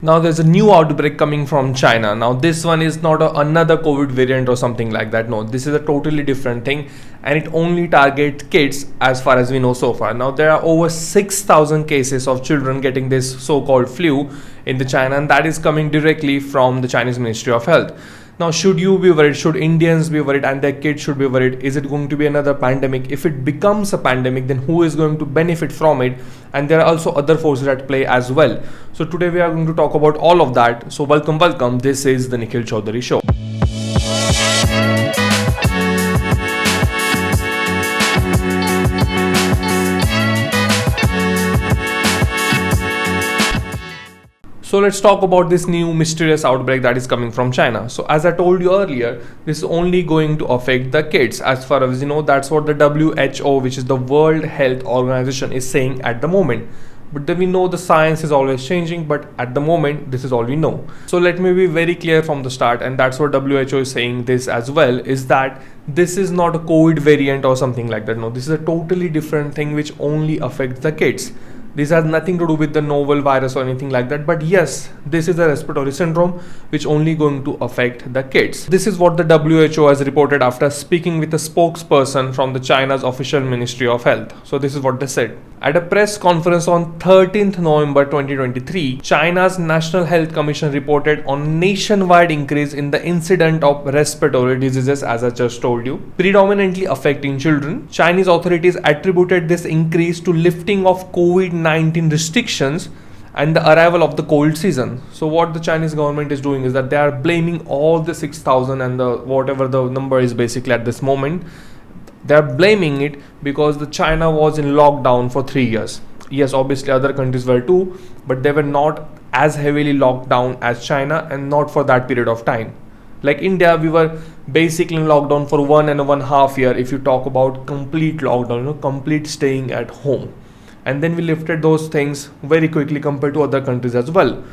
Now there's a new outbreak coming from China. Now this one is not another COVID variant or something like that. No, this is a totally different thing, and it only targets kids as far as we know so far. Now there are over 6,000 cases of children getting this so-called flu in the China, and that is coming directly from the Chinese Ministry of Health. Now, should you be worried? Should Indians be worried and their kids should be worried? Is it going to be another pandemic? If it becomes a pandemic, then who is going to benefit from it? And there are also other forces at play as well. So today we are going to talk about all of that. So welcome. This is the Nikhil Chaudhari Show. So let's talk about this new mysterious outbreak that is coming from China. So as I told you earlier, this is only going to affect the kids. As far as you know, that's what the WHO, which is the World Health Organization, is saying at the moment. But then we know the science is always changing, but at the moment, this is all we know. So let me be very clear from the start, and that's what WHO is saying this as well, is that this is not a COVID variant or something like that. No, this is a totally different thing which only affects the kids. This has nothing to do with the novel virus or anything like that. But yes, this is a respiratory syndrome which only going to affect the kids. This is what the WHO has reported after speaking with a spokesperson from the China's official Ministry of Health. So this is what they said. At a press conference on 13th November 2023, China's National Health Commission reported on nationwide increase in the incidence of respiratory diseases, as I just told you, predominantly affecting children. Chinese authorities attributed this increase to lifting of COVID-19 restrictions and the arrival of the cold season. So what the Chinese government is doing is that they are blaming all the 6,000 and the whatever the number is basically at this moment. They are blaming it because the China was in lockdown for 3 years. Yes, obviously other countries were too, but they were not as heavily locked down as China, and not for that period of time. Like India, we were basically in lockdown for 1.5 years if you talk about complete lockdown, complete staying at home. And then we lifted those things very quickly compared to other countries as well.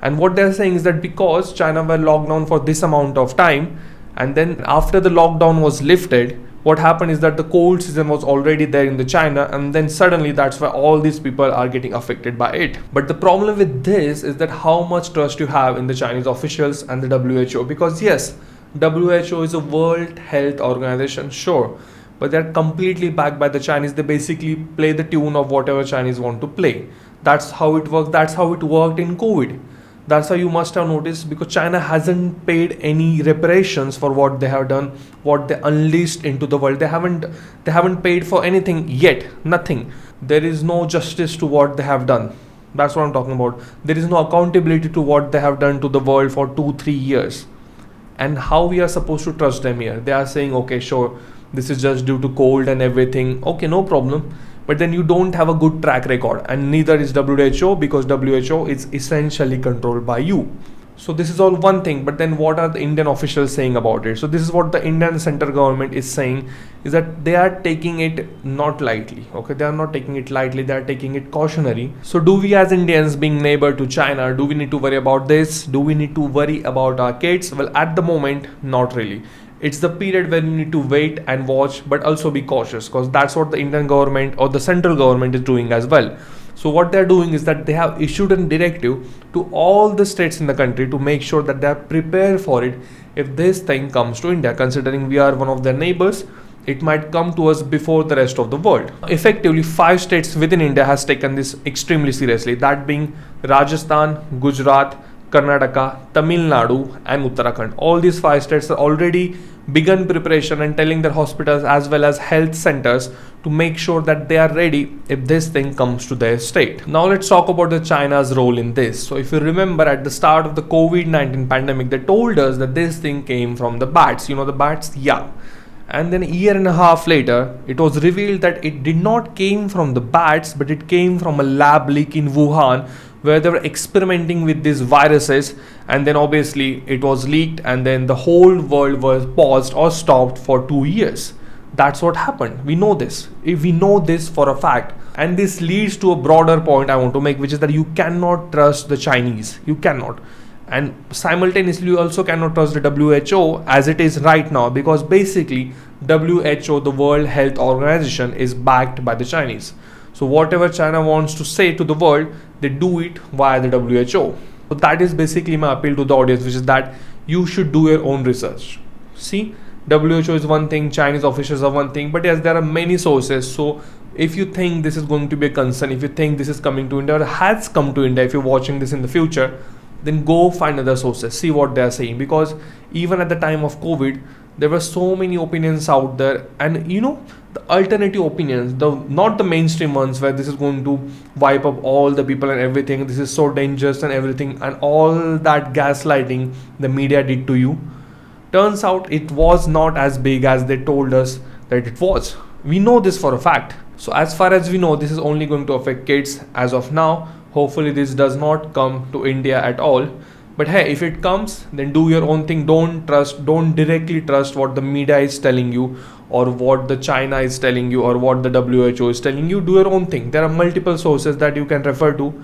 And what they're saying is that because China were locked down for this amount of time, and then after the lockdown was lifted, what happened is that the cold season was already there in the China, and then suddenly that's why all these people are getting affected by it. But the problem with this is that how much trust you have in the Chinese officials and the WHO, because yes, WHO is a World Health Organization, sure, but they're completely backed by the Chinese. They basically play the tune of whatever Chinese want to play. That's how it works. That's how it worked in COVID. That's how you must have noticed, because China hasn't paid any reparations for what they have done, what they unleashed into the world. They haven't paid for anything yet. Nothing. There is no justice to what they have done. That's what I'm talking about. There is no accountability to what they have done to the world for 2-3 years. And how we are supposed to trust them here? They are saying, okay, sure, this is just due to cold and everything. Okay, no problem. But then you don't have a good track record, and neither is WHO, because WHO is essentially controlled by you. So this is all one thing, but then what are the Indian officials saying about it? So this is what the Indian central government is saying, is that they are taking it not lightly. Okay, they are not taking it lightly, they are taking it cautionary. So do we as Indians, being neighbor to China, do we need to worry about this? Do we need to worry about our kids? Well, at the moment, not really. It's the period when you need to wait and watch, but also be cautious, because that's what the Indian government or the central government is doing as well. So what they're doing is that they have issued a directive to all the states in the country to make sure that they are prepared for it if this thing comes to India. Considering we are one of their neighbors, it might come to us before the rest of the world. Effectively, 5 states within India has taken this extremely seriously, that being Rajasthan, Gujarat, Karnataka, Tamil Nadu and Uttarakhand. All these 5 states are already begun preparation and telling their hospitals as well as health centers to make sure that they are ready if this thing comes to their state. Now let's talk about the China's role in this. So if you remember, at the start of the COVID-19 pandemic, they told us that this thing came from the bats. You know the bats? Yeah. And then a year and a half later, it was revealed that it did not came from the bats, but it came from a lab leak in Wuhan, where they were experimenting with these viruses, and then obviously it was leaked, and then the whole world was paused or stopped for 2 years. That's what happened. We know this. If we know this for a fact, and this leads to a broader point I want to make, which is that you cannot trust the Chinese. You cannot. And simultaneously, you also cannot trust the WHO as it is right now, because basically WHO, the World Health Organization, is backed by the Chinese. So whatever China wants to say to the world, they do it via the WHO. So that is basically my appeal to the audience, which is that you should do your own research. See, WHO is one thing, Chinese officials are one thing, but yes, there are many sources. So if you think this is going to be a concern, if you think this is coming to India or has come to India, if you're watching this in the future, then go find other sources, see what they are saying. Because even at the time of COVID, there were so many opinions out there, and the alternative opinions, the not the mainstream ones where this is going to wipe up all the people and everything, this is so dangerous and everything, and all that gaslighting the media did to you. Turns out it was not as big as they told us that it was. We know this for a fact. So as far as we know, this is only going to affect kids as of now. Hopefully this does not come to India at all. But hey, if it comes, then do your own thing. Don't directly trust what the media is telling you, or what the China is telling you, or what the WHO is telling you. Do your own thing. There are multiple sources that you can refer to.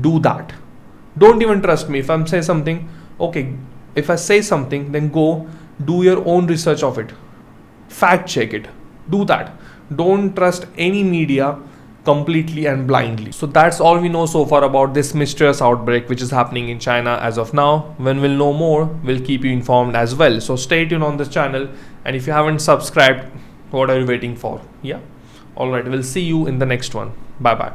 Do that. Don't even trust me. If I'm saying something, okay, if I say something, then go do your own research of it. Fact check it. Do that. Don't trust any media completely and blindly. So that's all we know so far about this mysterious outbreak which is happening in China as of now. When we'll know more, we'll keep you informed as well. So stay tuned on this channel, and if you haven't subscribed, what are you waiting for? Yeah. Alright, we'll see you in the next one. Bye bye.